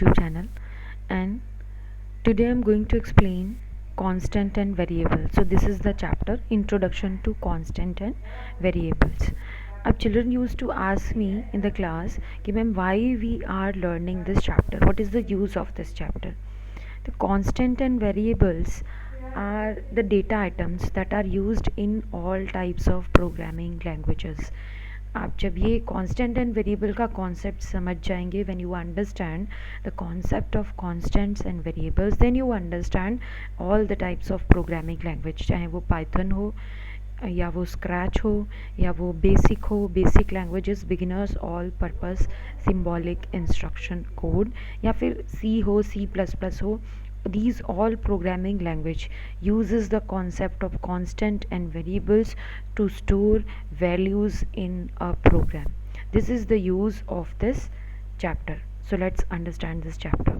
YouTube channel, and today I'm going to explain constant and variable. So this is the chapter Introduction to Constant and Variables. अब children used to ask me in the class कि ma'am why we are learning this chapter, what is the use of this chapter. The constant and variables are the data items that are used in all types of programming languages. आप जब ये constant and variable का concept समझ जाएंगे, when you understand the concept of constants and variables, then you understand all the types of programming language, चाहे वो Python हो या वो स्क्रैच हो या वो बेसिक हो, basic languages, beginners, all purpose, symbolic instruction code, या फिर सी हो, सी प्लस प्लस हो. These all programming language uses the concept of constant and variables to store values in a program. This is the use of this chapter. So let's understand this chapter.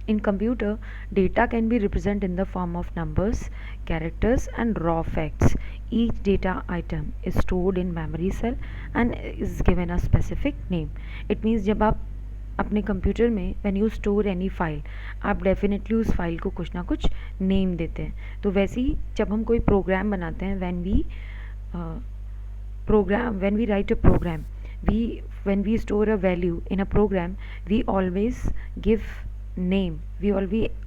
In computer, data can be represented in the form of numbers, characters and raw facts. Each data item is stored in memory cell and is given a specific name. It means जब आप अपने computer में when you store any file, आप definitely उस file को कुछ ना कुछ नेम देते हैं. तो वैसे ही जब हम कोई प्रोग्राम बनाते हैं, when we write a program, when we store a value in a program, we always give name, we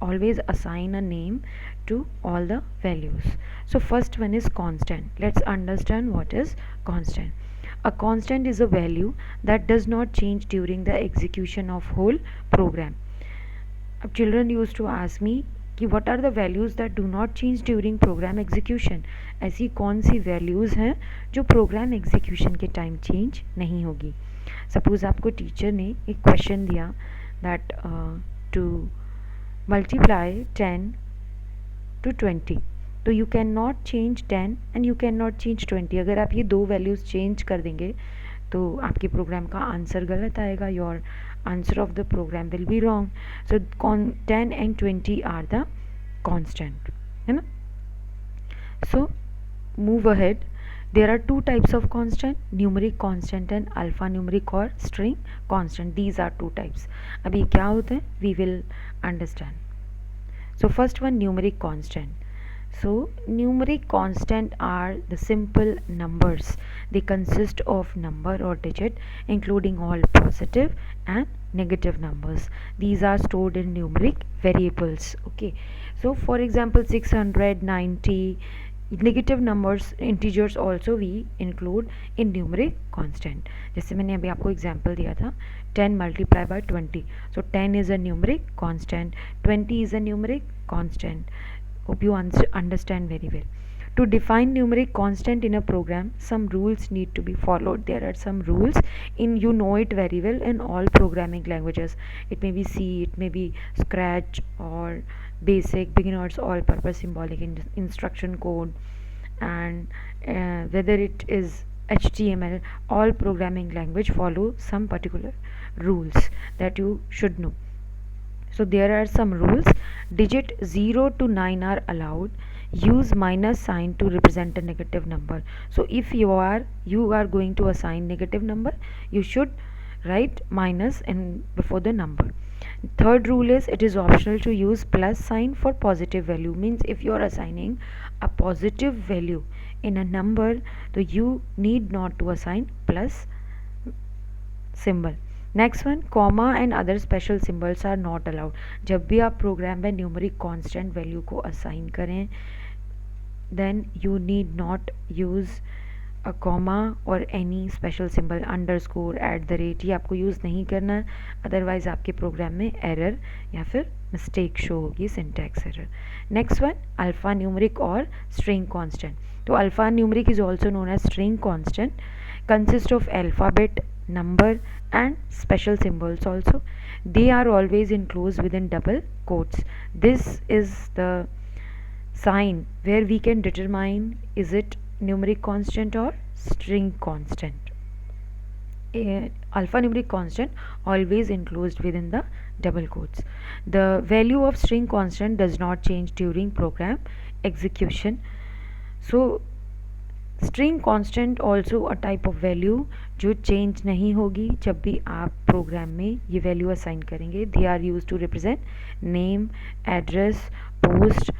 always assign a name to all the values. So first one is constant. Let's understand what is constant. A constant is a value that does not change during the execution of whole program. अब children used to ask me कि what are the values that do not change during program execution. ऐसी कौन सी values हैं जो program execution के time change नहीं होगी. Suppose आपको टीचर ने एक क्वेश्चन दिया that to multiply 10 to 20, तो you can not change 10 and you can not change 20. अगर आप ये दो वैल्यूज़ चेंज कर देंगे तो आपके प्रोग्राम का आंसर गलत आएगा. Your answer of the program will be wrong. So 10 एंड 20 आर द कॉन्स्टेंट, है ना. So move ahead. There are two types of constant, numeric constant and alphanumeric or string constant. These are two types. अब ये क्या होते हैं, we will understand. So first one, numeric constant. So numeric constant are the simple numbers. They consist of number or digit including all positive and negative numbers. These are stored in numeric variables. Okay, so for example 690, negative numbers, integers also we include in numeric constant. जैसे मैंने अभी आपको example दिया था 10 multiply by 20. So 10 is a numeric constant, 20 is a numeric constant. Hope you understand very well. To define numeric constant in a program, some rules need to be followed. There are some rules in, you know it very well, in all programming languages. It may be C, it may be Scratch or basic, beginners, all purpose, symbolic instruction code, and whether it is HTML, all programming language follow some particular rules that you should know. So there are some rules. Digit 0 to 9 are allowed. Use minus sign to represent a negative number. So if you are going to assign negative number, you should write minus in before the number. Third rule is, it is optional to use plus sign for positive value. Means if you are assigning a positive value in a number, so you need not to assign plus symbol. Next one, comma and other special symbols are not allowed. जब भी आप program में numeric constant value को assign करें, then you need not use a comma और any special symbol, underscore, at the rate, ये आपको use नहीं करना है. अदरवाइज आपके प्रोग्राम में एरर या फिर मिस्टेक शो होगी, syntax error. Next one, alpha numeric और स्ट्रिंग कांस्टेंट. तो alpha numeric is also known as string constant, consist of alphabet, number and special symbols also. They are always enclosed within double quotes. This is the sign where we can determine is it numeric constant or string constant. Alphanumeric constant always enclosed within the double quotes. The value of string constant does not change during program execution. So string constant also a type of value जो change नहीं होगी जब भी आप program में ये value assign करेंगे. They are used to represent name, address, post.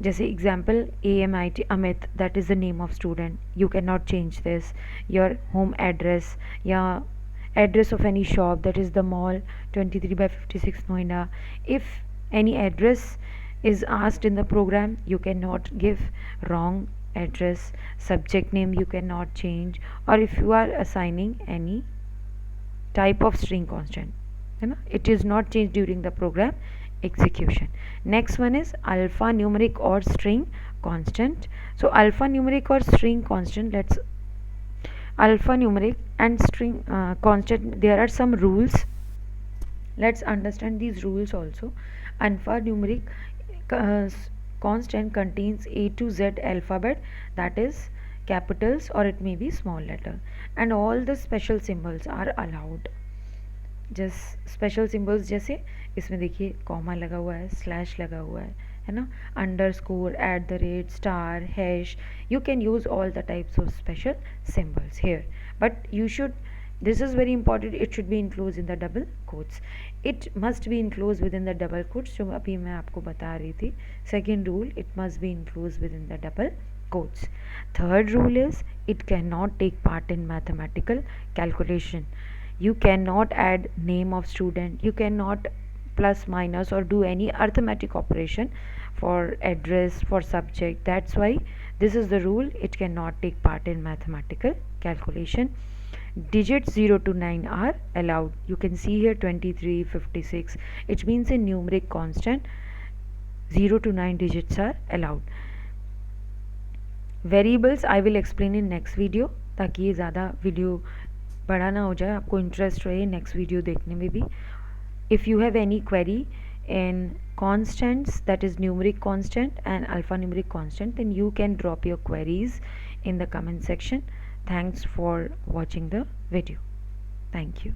जैसे example AMIT Amit, that is the name of student. You can not change this. Your home address या address of any shop, that is the mall 23/56 Noida. If any address is asked in the program, you cannot give wrong address. Subject name you cannot change, or if you are assigning any type of string constant, you know, it is not changed during the program execution. Next one is alphanumeric or string constant. So alphanumeric or string constant, let's alphanumeric and string constant, there are some rules. Let's understand these rules also. Alphanumeric uh, constant contains A to Z alphabet, that is capitals or it may be small letter, and all the special symbols are allowed. Just special symbols जैसे इसमें देखिए comma लगा हुआ है, slash लगा हुआ है ना, underscore, at the rate, star, hash. You can use all the types of special symbols here, but you should, this is very important, it should be enclosed in the double quotes. It must be enclosed within the double quotes जो अभी मैं आपको बता रही थी. Second rule, it must be enclosed within the double quotes. Third rule is it cannot take part in mathematical calculation. You cannot add name of student, you cannot plus minus or do any arithmetic operation for address, for subject. That's why this is the rule, it cannot take part in mathematical calculation. Digits 0 to 9 are allowed. You can see here 23, 56. It means in numeric constant 0 to 9 digits are allowed. Variables I will explain in next video, ताकि ये ज़्यादा video बड़ा ना हो जाए, आपको interest रहे next video देखने में भी. If you have any query in constants, that is numeric constant and alphanumeric constant, then you can drop your queries in the comment section. Thanks for watching the video. Thank you.